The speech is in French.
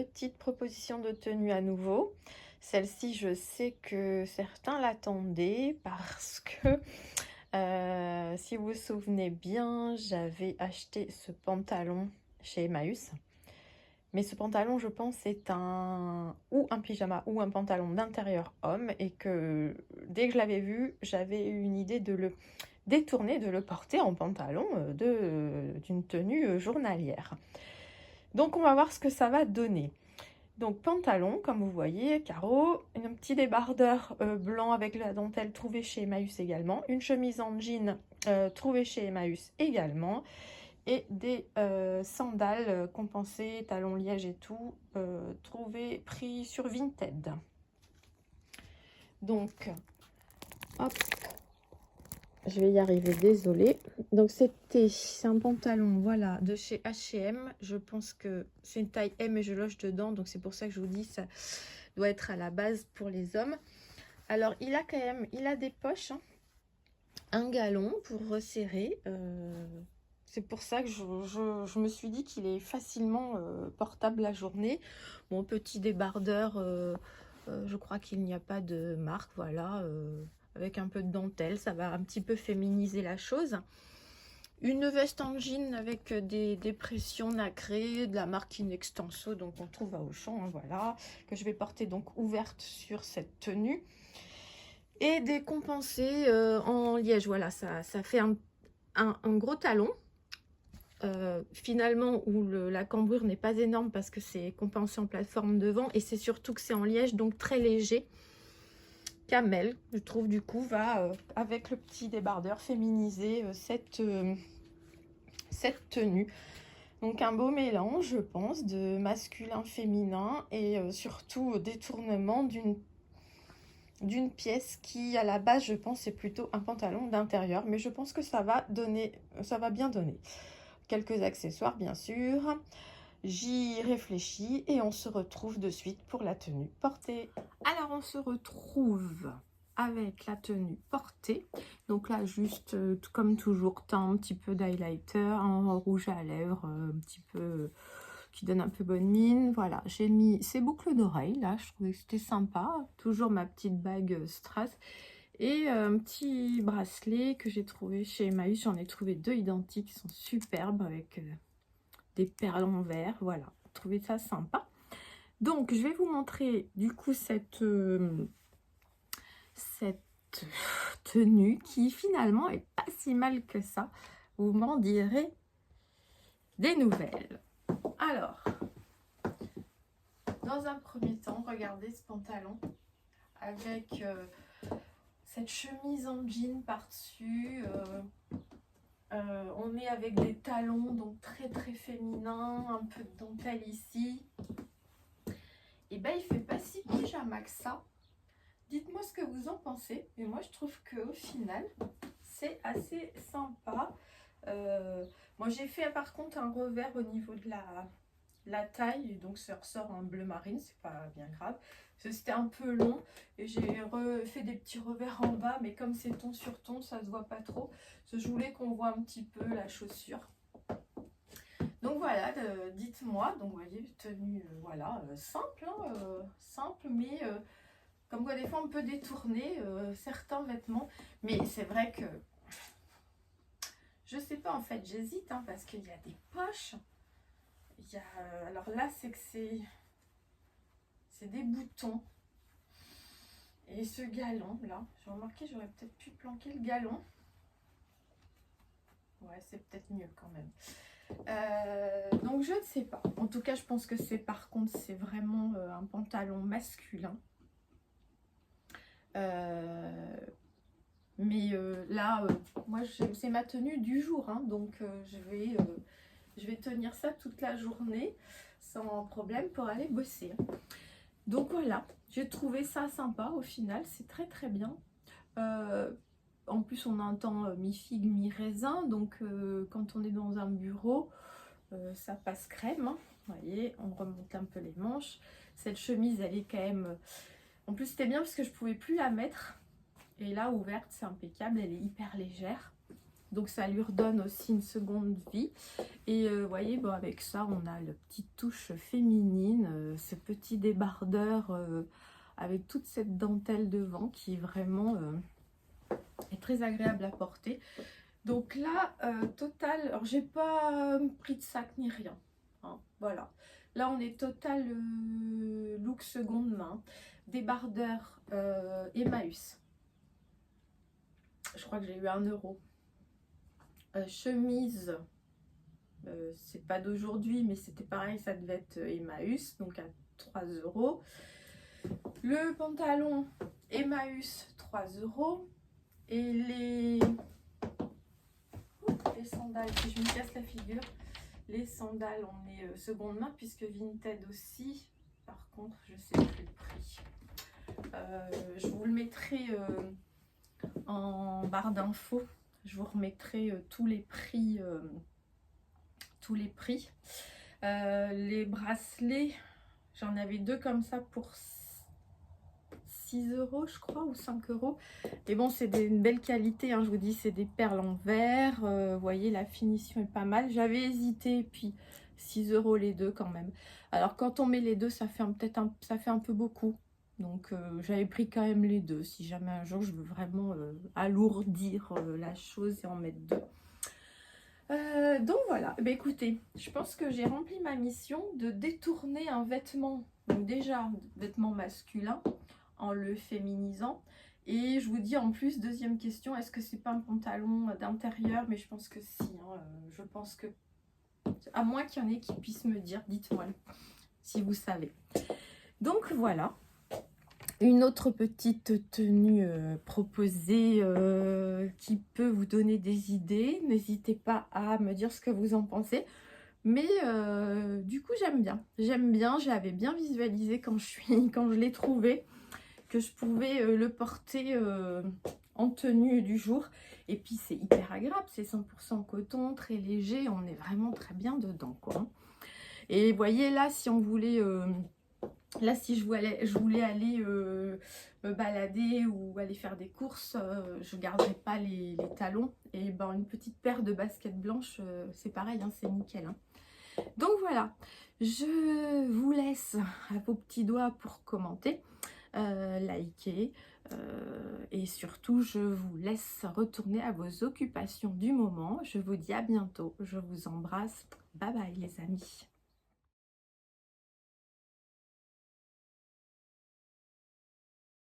petite proposition de tenue à nouveau. Celle-ci, je sais que certains l'attendaient parce que, si vous vous souvenez bien, j'avais acheté ce pantalon chez Emmaüs. Mais ce pantalon, je pense, c'est ou un pyjama ou un pantalon d'intérieur homme et que dès que je l'avais vu, j'avais eu une idée de le détourner, de le porter en pantalon d'une tenue journalière. Donc on va voir ce que ça va donner. Donc pantalon, comme vous voyez, carreau, un petit débardeur blanc avec la dentelle trouvé chez Emmaüs également, une chemise en jean trouvée chez Emmaüs également, et des sandales compensées, talons liège et tout, trouvés, pris sur Vinted. Donc, hop, je vais y arriver, désolée. Donc c'est un pantalon, voilà, de chez H&M. Je pense que c'est une taille M et je loge dedans, donc c'est pour ça que je vous dis ça doit être à la base pour les hommes. Alors il a quand même, il a des poches, hein, un galon pour resserrer. C'est pour ça que je me suis dit qu'il est facilement portable la journée. Mon petit débardeur, je crois qu'il n'y a pas de marque, voilà. Avec un peu de dentelle, ça va un petit peu féminiser la chose. Une veste en jean avec des pressions nacrées de la marque Inextenso, donc on trouve à Auchan, hein, voilà, que je vais porter donc ouverte sur cette tenue. Et des compensés en liège, voilà, ça fait un gros talon. Finalement où la cambrure n'est pas énorme parce que c'est compensé en plateforme devant, et c'est surtout que c'est en liège, donc très léger. Camel, je trouve, du coup, va avec le petit débardeur féminiser cette tenue. Donc un beau mélange, je pense, de masculin, féminin et surtout détournement d'une pièce qui, à la base, je pense, est plutôt un pantalon d'intérieur. Mais je pense que ça va bien donner. Quelques accessoires, bien sûr. J'y réfléchis et on se retrouve de suite pour la tenue portée. Alors on se retrouve avec la tenue portée. Donc là juste comme toujours, teint, un petit peu d'highlighter, un rouge à lèvres, un petit peu qui donne un peu bonne mine. Voilà, j'ai mis ces boucles d'oreilles là, je trouvais que c'était sympa. Toujours ma petite bague Strass et un petit bracelet que j'ai trouvé chez Emmaüs. J'en ai trouvé deux identiques, qui sont superbes avec des perles en verre, voilà, trouvez ça sympa. Donc je vais vous montrer du coup cette tenue qui finalement est pas si mal que ça. Vous m'en direz des nouvelles. Alors, dans un premier temps, regardez ce pantalon avec cette chemise en jean par-dessus. On est avec des talons, donc très très féminin, un peu de dentelle ici. Et ben il fait pas si pyjama que ça. Dites-moi ce que vous en pensez. Mais moi je trouve qu'au final c'est assez sympa. Moi j'ai fait par contre un revers au niveau de la taille, donc ça ressort en bleu marine, c'est pas bien grave. C'était un peu long et j'ai refait des petits revers en bas, mais comme c'est ton sur ton, ça se voit pas trop. Parce que je voulais qu'on voit un petit peu la chaussure. Donc voilà, dites-moi. Donc vous voyez, tenue voilà, simple, hein, simple, mais comme quoi des fois on peut détourner certains vêtements. Mais c'est vrai que je sais pas, en fait, j'hésite, hein, parce qu'il y a des poches. Il y a, alors là, c'est que c'est des boutons. Et ce galon là, j'ai remarqué, j'aurais peut-être pu planquer le galon. Ouais, c'est peut-être mieux quand même. Donc je ne sais pas. En tout cas, je pense que c'est, par contre, c'est vraiment un pantalon masculin. Mais là, moi, c'est ma tenue du jour, hein, donc je vais tenir ça toute la journée sans problème pour aller bosser. Donc voilà, j'ai trouvé ça sympa au final, c'est très très bien. En plus, on a un temps mi-figue, mi-raisin, donc quand on est dans un bureau, ça passe crème, hein. Vous voyez, on remonte un peu les manches. Cette chemise, elle est quand même... En plus, c'était bien parce que je pouvais plus la mettre. Et là, ouverte, c'est impeccable, elle est hyper légère. Donc ça lui redonne aussi une seconde vie. Et vous voyez, bon, avec ça, on a la petite touche féminine, ce petit débardeur avec toute cette dentelle devant qui est vraiment est très agréable à porter. Donc là, total, alors j'ai pas pris de sac ni rien, hein, voilà. Là, on est total look seconde main, débardeur Emmaüs. Je crois que j'ai eu 1 euro. Chemise, c'est pas d'aujourd'hui, mais c'était pareil, ça devait être Emmaüs, donc à 3 euros. Le pantalon Emmaüs, 3 euros. Et les sandales, si je me casse la figure, les sandales, on est seconde main, puisque Vinted aussi. Par contre, je sais plus le prix. Je vous le mettrai en barre d'infos. Je vous remettrai tous les prix. Les bracelets, j'en avais 2 comme ça pour 6 euros, je crois, ou 5 euros. Et bon, c'est une belle qualité, hein, je vous dis, c'est des perles en verre. Vous voyez, la finition est pas mal. J'avais hésité, puis 6 euros les 2 quand même. Alors, quand on met les 2, ça fait ça fait un peu beaucoup. Donc, j'avais pris quand même les 2. Si jamais un jour, je veux vraiment alourdir la chose et en mettre 2. Donc voilà, bah, écoutez, je pense que j'ai rempli ma mission de détourner un vêtement, donc déjà un vêtement masculin, en le féminisant. Et je vous dis en plus, deuxième question, est-ce que c'est pas un pantalon d'intérieur? Mais je pense que si, hein, je pense que, à moins qu'il y en ait qui puissent me dire, dites-moi si vous savez. Donc voilà. Une autre petite tenue proposée qui peut vous donner des idées. N'hésitez pas à me dire ce que vous en pensez. Mais du coup, j'aime bien. J'aime bien. J'avais bien visualisé quand je l'ai trouvé, que je pouvais le porter en tenue du jour. Et puis, c'est hyper agréable. C'est 100% coton, très léger. On est vraiment très bien dedans, quoi. Et vous voyez, là, si on voulait... Là, si je voulais aller me balader ou aller faire des courses, je ne garderai pas les talons. Et ben, une petite paire de baskets blanches, c'est pareil, hein, c'est nickel. Hein. Donc voilà, je vous laisse à vos petits doigts pour commenter, liker. Et surtout, je vous laisse retourner à vos occupations du moment. Je vous dis à bientôt. Je vous embrasse. Bye bye les amis.